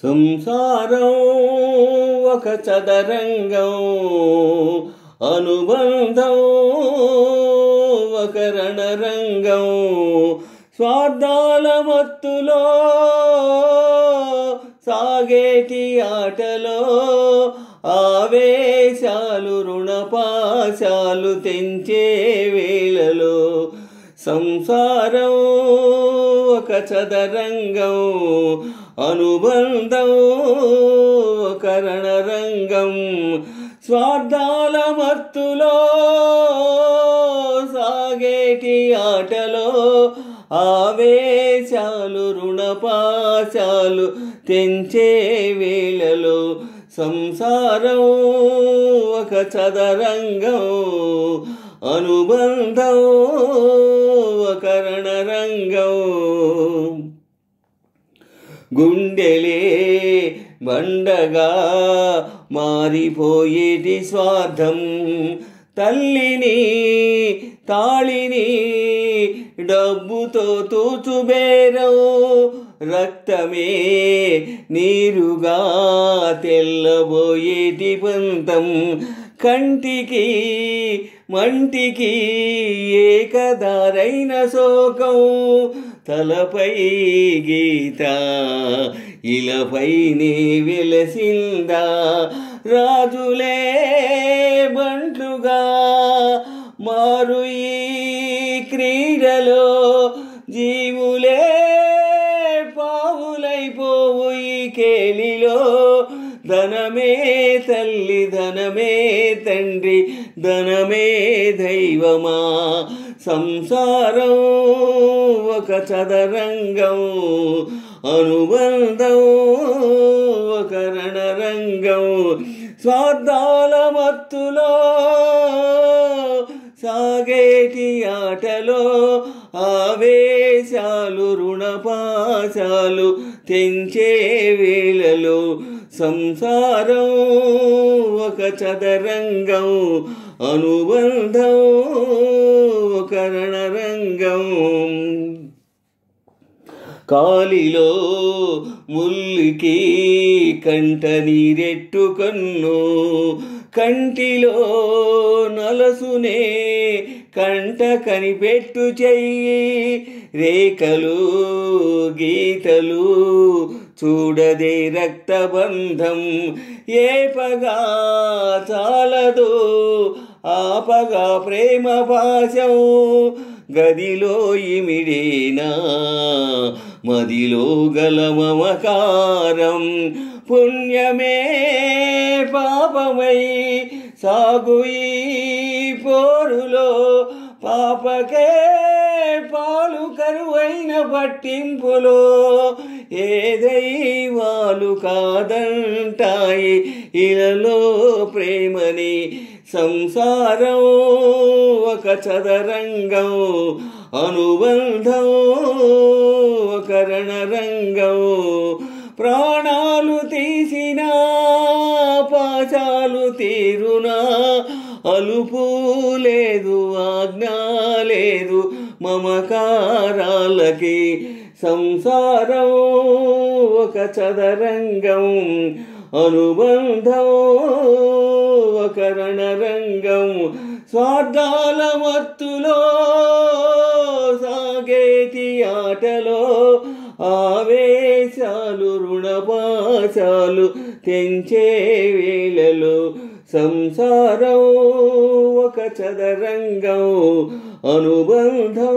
సంసారం ఒక చదరంగం, అనుబంధం ఒక రణరంగం. స్వార్థాల మత్తులో సాగేటి ఆటలో ఆవేశాలు రుణపాశాలు తెంచే వేళలో. సంసారం ఒక చదరంగం, అనుబంధం ఒక రణరంగం. స్వార్థాల మత్తులో సాగేటి ఆటలో ఆవేశాలు రుణపాశాలు తెంచే వేళలో. సంసారం ఒక చదరంగం, అనుబంధం ఒక రణరంగం. గుండెలే బండగా మారిపోయేటి స్వార్థం, తల్లిని తాళిని డబ్బుతో తూచుబేరం. రక్తమే నీరుగా తెల్లబోయేటి పంతం, కంటికి మంటికి ఏకదారైన శోకం. తలపై గీత ఇలపైనే వెలసిందా, రాజులే బంట్లుగా మారు ఈ క్రీడలో. జీవులే పావులైపోవు ఈ కేలిలో. ధనమే తల్లి, ధనమే తండ్రి, ధనమే దైవమా. సంసారం ఒక చదరంగం, అనుబంధం ఒక రణరంగం. స్వార్థాల మత్తులో సాగేటి ఆటలో ఆవేశాలు రుణపాశాలు తెంచే వేళలో. సంసారం ఒక చదరంగం, అనుబంధం ఒక రణరంగం. కాలిలో ముల్లుకి కంట నీరెట్టు కన్ను, కంటిలో నలసునే కంట కనిపెట్టు చెయ్యి. రేఖలు గీతలు చూడదే రక్తబంధం, ఏపగా చాలదు ఆపగా ప్రేమ పాశం. గదిలో ఇమిడేనా మదిలో గల మమకారం, పుణ్యమే పాపమై సాగు ఈ పోరులో. పాపకే పాలు కరువైన పట్టింపులో, ఏ దైవాలు కాదంటాయి ఇలలో ప్రేమని. సంసారం ఒక చదరంగం, అనుబంధం ఒక రణరంగం. ప్రాణాలు తీసినా పాశాలు తీరునా, అలుపు లేదు ఆజ్ఞా లేదు మమకారాలకి. సంసారం ఒక చదరంగం, అనుబంధం ఒక రణరంగం. స్వార్థాల మత్తులో సాగేటి ఆటలో ఆవేశాలు రుణపాశాలు తెంచే వేళలో. సంసారం ఒక చదరంగం, అనుబంధం